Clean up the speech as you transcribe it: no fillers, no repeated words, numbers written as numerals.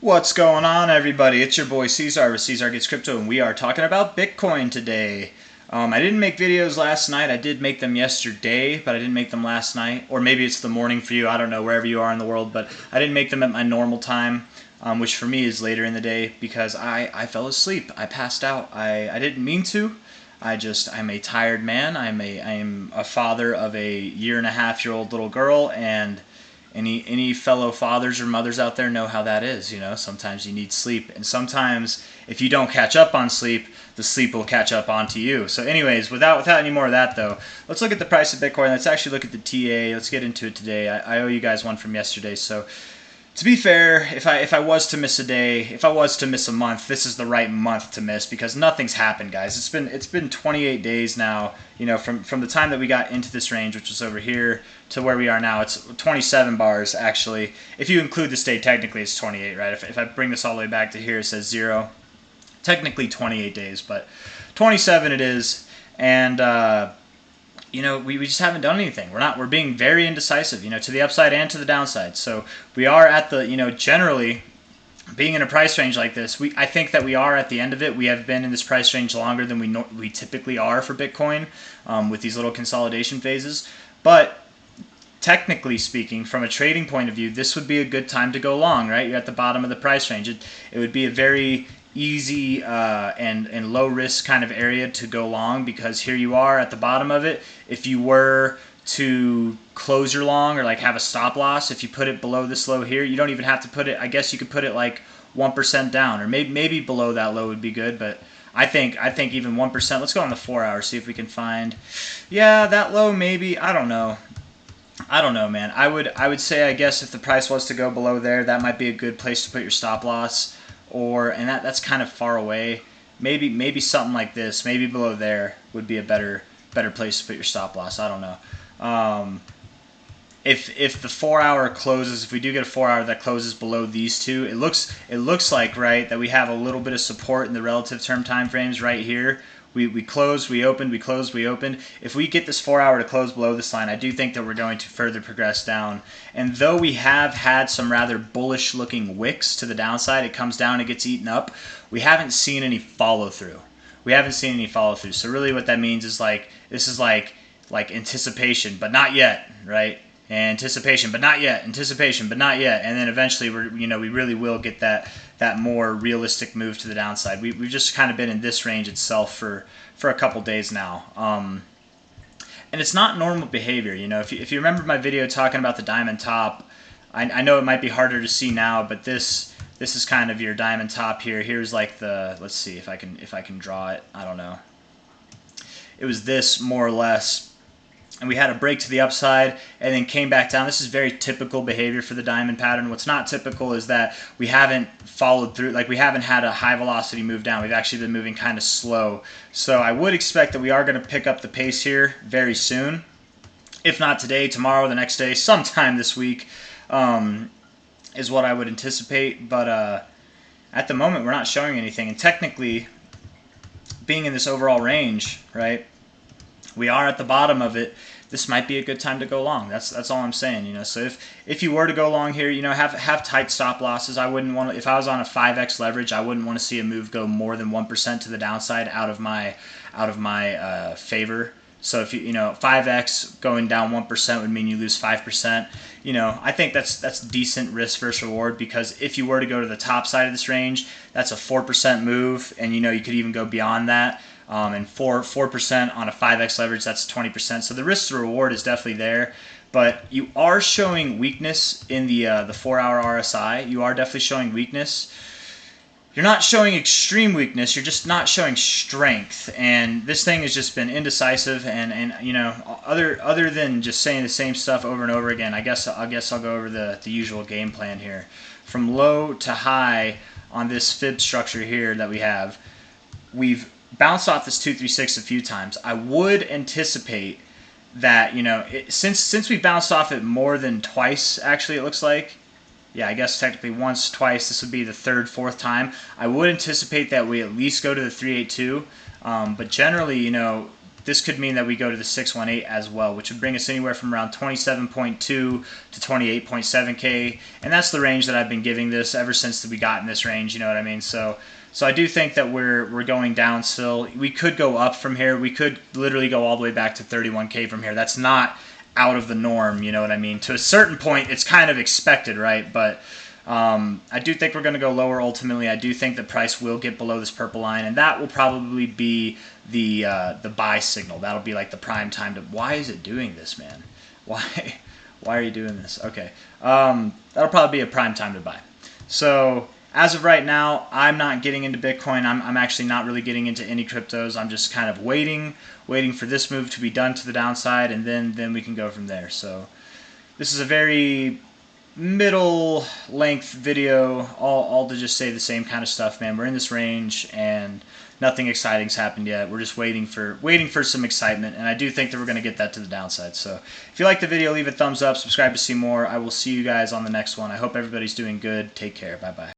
What's going on, everybody? It's your boy C-Zar with C-Zar Gets Crypto, and we are talking about Bitcoin today. I didn't make videos last night. I did make them yesterday, but I didn't make them last night. Or maybe it's the morning for you. I don't know, wherever you are in the world. But I didn't make them at my normal time, which for me is later in the day because I fell asleep. I passed out. I didn't mean to. I'm a tired man. I am a father of a 1.5-year-old little girl, and any fellow fathers or mothers out there know how that is. You know, sometimes you need sleep, and sometimes if you don't catch up on sleep, the sleep will catch up onto you. So anyways, without any more of that though, let's look at the price of Bitcoin. Let's actually look at the TA. Let's get into it today. I owe you guys one from yesterday, so to be fair, if I was to miss a day, if I was to miss a month, this is the right month to miss because nothing's happened, guys. It's been 28 days now. You know, from the time that we got into this range, which was over here, to where we are now. It's 27 bars actually. If you include this day, technically it's 28, right? If I bring this all the way back to here, it says 0. Technically 28 days, but 27 it is, and you know, we just haven't done anything. We're being very indecisive, you know, to the upside and to the downside. So we are at the, you know, generally being in a price range like this, I think that we are at the end of it. We have been in this price range longer than we typically are for Bitcoin, with these little consolidation phases. But technically speaking, from a trading point of view, this would be a good time to go long, right? You're at the bottom of the price range. It would be a very easy and low risk kind of area to go long because here you are at the bottom of it. If you were to close your long or like have a stop loss, if you put it below this low here, you don't even have to put it, I guess you could put it like 1% down, or maybe below that low would be good, but I think even 1%. Let's go on the 4 hour, see if we can find, yeah, that low maybe. I don't know, man. I would say, I guess if the price was to go below there, that might be a good place to put your stop loss. And that's kind of far away. Maybe something like this, maybe below there would be a better place to put your stop loss. I don't know. If the 4 hour closes, if we do get a 4 hour that closes below these two, it looks like, right, that we have a little bit of support in the relative term time frames right here. We closed, we opened, we closed, we opened. If we get this 4 hour to close below this line, I do think that we're going to further progress down. And though we have had some rather bullish looking wicks to the downside, it comes down, it gets eaten up, we haven't seen any follow through. So really what that means is like, this is like anticipation, but not yet, right? Anticipation, but not yet. Anticipation, but not yet. And then eventually, we really will get that more realistic move to the downside. We've just kind of been in this range itself for a couple days now. And it's not normal behavior. You know, if you remember my video talking about the diamond top, I know it might be harder to see now, but this is kind of your diamond top here. Here's like the, let's see if I can draw it. I don't know. It was this more or less. And we had a break to the upside and then came back down. This is very typical behavior for the diamond pattern. What's not typical is that we haven't followed through, like we haven't had a high velocity move down. We've actually been moving kind of slow. So I would expect that we are going to pick up the pace here very soon. If not today, tomorrow, the next day, sometime this week is what I would anticipate. But at the moment, we're not showing anything. And technically, being in this overall range, right, we are at the bottom of it. This might be a good time to go long. That's all I'm saying, you know. So if you were to go long here, you know, have tight stop losses. I wouldn't want to, if I was on a 5x leverage, I wouldn't want to see a move go more than 1% to the downside out of my favor. So if you know 5x going down 1% would mean you lose 5%. You know, I think that's decent risk versus reward, because if you were to go to the top side of this range, that's a 4% move, and you know you could even go beyond that. And 4% on a 5x leverage, that's 20%. So the risk to reward is definitely there, but you are showing weakness in the 4 hour RSI. You are definitely showing weakness. You're not showing extreme weakness. You're just not showing strength. And this thing has just been indecisive. And you know, other than just saying the same stuff over and over again, I guess I'll go over the usual game plan here. From low to high on this fib structure here that we have, we've bounced off this 236 a few times. I would anticipate that, you know, since we bounced off it more than twice, actually, it looks like, yeah, I guess technically once, twice, this would be the third, fourth time. I would anticipate that we at least go to the 382, but generally, you know, this could mean that we go to the 618 as well, which would bring us anywhere from around 27.2 to 28.7K, and that's the range that I've been giving this ever since we got in this range, you know what I mean? So I do think that we're going down still. We could go up from here. We could literally go all the way back to 31K from here. That's not out of the norm, you know what I mean? To a certain point, it's kind of expected, right? But I do think we're going to go lower ultimately. I do think the price will get below this purple line, and that will probably be the buy signal. That'll be like the prime time to. Why is it doing this, man? Why are you doing this? Okay, that'll probably be a prime time to buy. So as of right now, I'm not getting into Bitcoin. I'm actually not really getting into any cryptos. I'm just kind of waiting for this move to be done to the downside, and then we can go from there. So this is a very middle length video, all to just say the same kind of stuff, man. We're in this range and nothing exciting's happened yet. We're just waiting for some excitement, and I do think that we're going to get that to the downside. So if you like the video, leave a thumbs up, subscribe to see more. I will see you guys on the next one. I hope everybody's doing good. Take care. Bye bye.